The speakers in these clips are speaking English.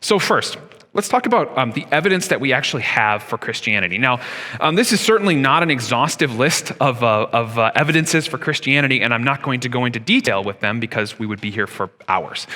So first, let's talk about the evidence that we actually have for Christianity. Now, this is certainly not an exhaustive list of evidences for Christianity, and I'm not going to go into detail with them because we would be here for hours.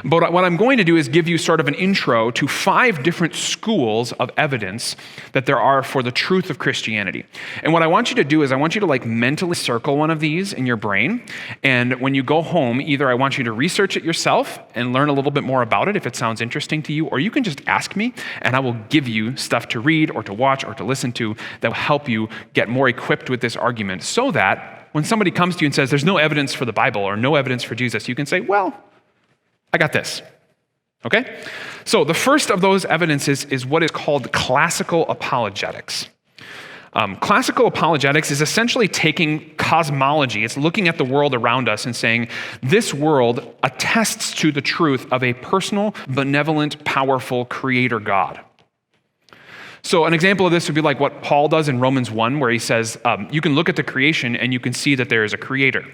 But what I'm going to do is give you sort of an intro to 5 different schools of evidence that there are for the truth of Christianity. And what I want you to do is I want you to mentally circle one of these in your brain, and when you go home, either I want you to research it yourself and learn a little bit more about it if it sounds interesting to you, or you can just ask me, and I will give you stuff to read or to watch or to listen to that will help you get more equipped with this argument so that when somebody comes to you and says, there's no evidence for the Bible or no evidence for Jesus, you can say, well, I got this. Okay? So the first of those evidences is what is called classical apologetics. Classical apologetics is essentially taking cosmology. It's looking at the world around us and saying, this world attests to the truth of a personal, benevolent, powerful creator God. So an example of this would be like what Paul does in Romans 1, where he says, you can look at the creation and you can see that there is a creator.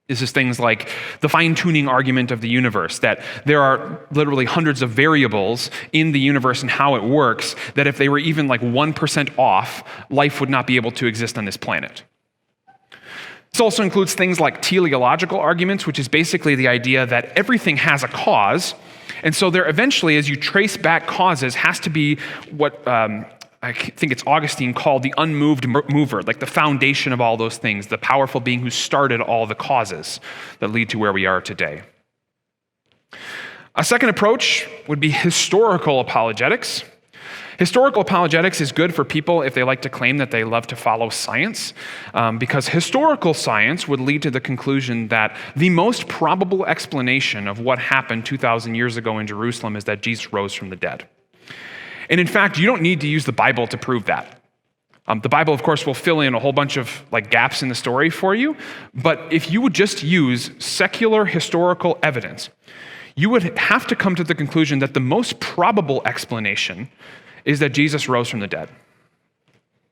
This is things like the fine-tuning argument of the universe, that there are literally hundreds of variables in the universe and how it works, that if they were even 1% off, life would not be able to exist on this planet. This also includes things like teleological arguments, which is basically the idea that everything has a cause, and so there eventually, as you trace back causes, has to be what I think it's Augustine called the unmoved mover, like the foundation of all those things, the powerful being who started all the causes that lead to where we are today. A second approach would be historical apologetics. Historical apologetics is good for people if they like to claim that they love to follow science, because historical science would lead to the conclusion that the most probable explanation of what happened 2,000 years ago in Jerusalem is that Jesus rose from the dead. And in fact, you don't need to use the Bible to prove that. The Bible, of course, will fill in a whole bunch of gaps in the story for you, but if you would just use secular historical evidence, you would have to come to the conclusion that the most probable explanation is that Jesus rose from the dead.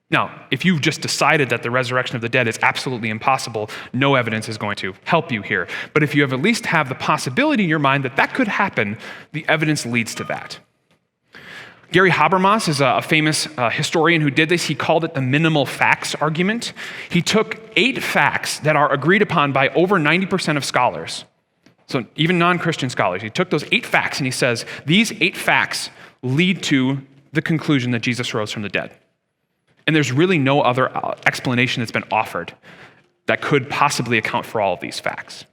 Now, if you've just decided that the resurrection of the dead is absolutely impossible, no evidence is going to help you here. But if you have at least have the possibility in your mind that that could happen, the evidence leads to that. Gary Habermas is a famous historian who did this. He called it the minimal facts argument. He took 8 facts that are agreed upon by over 90% of scholars, so even non-Christian scholars. He took those 8 facts and he says, these 8 facts lead to the conclusion that Jesus rose from the dead. And there's really no other explanation that's been offered that could possibly account for all of these facts.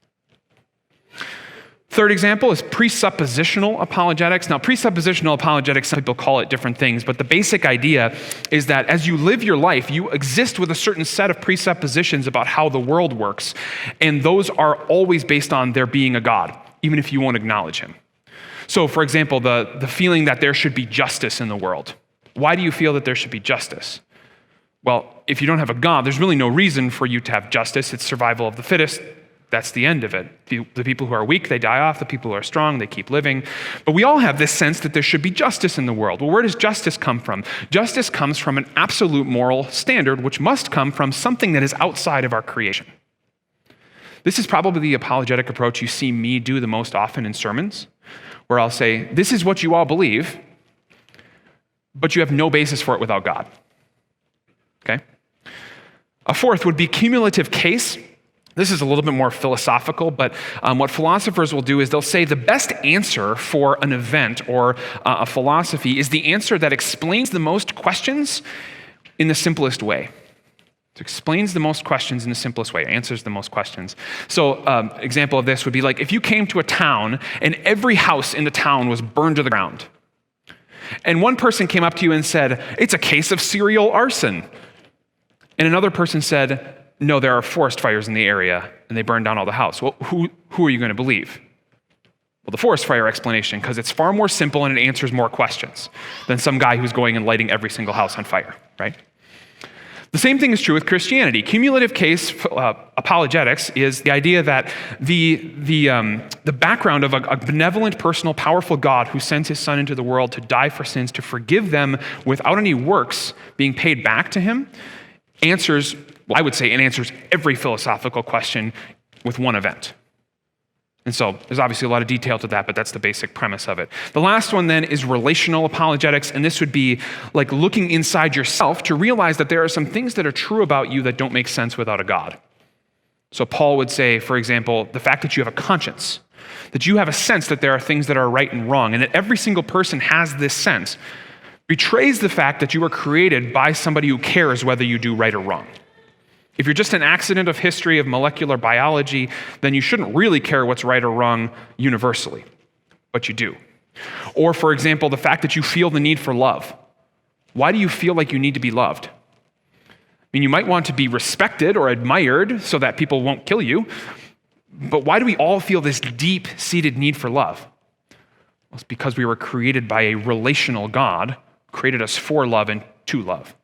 Third example is presuppositional apologetics. Now, presuppositional apologetics, some people call it different things, but the basic idea is that as you live your life, you exist with a certain set of presuppositions about how the world works, and those are always based on there being a God, even if you won't acknowledge him. So, for example, the feeling that there should be justice in the world. Why do you feel that there should be justice? Well, if you don't have a God, there's really no reason for you to have justice. It's survival of the fittest. That's the end of it. The people who are weak, they die off. The people who are strong, they keep living. But we all have this sense that there should be justice in the world. Well, where does justice come from? Justice comes from an absolute moral standard, which must come from something that is outside of our creation. This is probably the apologetic approach you see me do the most often in sermons, where I'll say, this is what you all believe, but you have no basis for it without God. Okay? A fourth would be cumulative case. This is a little bit more philosophical, but what philosophers will do is they'll say the best answer for an event or a philosophy is the answer that explains the most questions in the simplest way. It explains the most questions in the simplest way, answers the most questions. So example of this would be like if you came to a town and every house in the town was burned to the ground. And one person came up to you and said, it's a case of serial arson. And another person said, no, there are forest fires in the area and they burned down all the house. Well, who are you going to believe? Well, the forest fire explanation, because it's far more simple and it answers more questions than some guy who's going and lighting every single house on fire, right? The same thing is true with Christianity. Cumulative case apologetics is the idea that the background of a benevolent, personal, powerful God who sends his son into the world to die for sins, to forgive them without any works being paid back to him, answers, well, I would say it answers every philosophical question with one event. And so there's obviously a lot of detail to that, but that's the basic premise of it. The last one then is relational apologetics, and this would be like looking inside yourself to realize that there are some things that are true about you that don't make sense without a God. So Paul would say, for example, the fact that you have a conscience, that you have a sense that there are things that are right and wrong, and that every single person has this sense, betrays the fact that you were created by somebody who cares whether you do right or wrong. If you're just an accident of history of molecular biology, then you shouldn't really care what's right or wrong universally, but you do. Or, for example, the fact that you feel the need for love. Why do you feel like you need to be loved? I mean, you might want to be respected or admired so that people won't kill you, but why do we all feel this deep-seated need for love? Well, it's because we were created by a relational God, who created us for love and to love.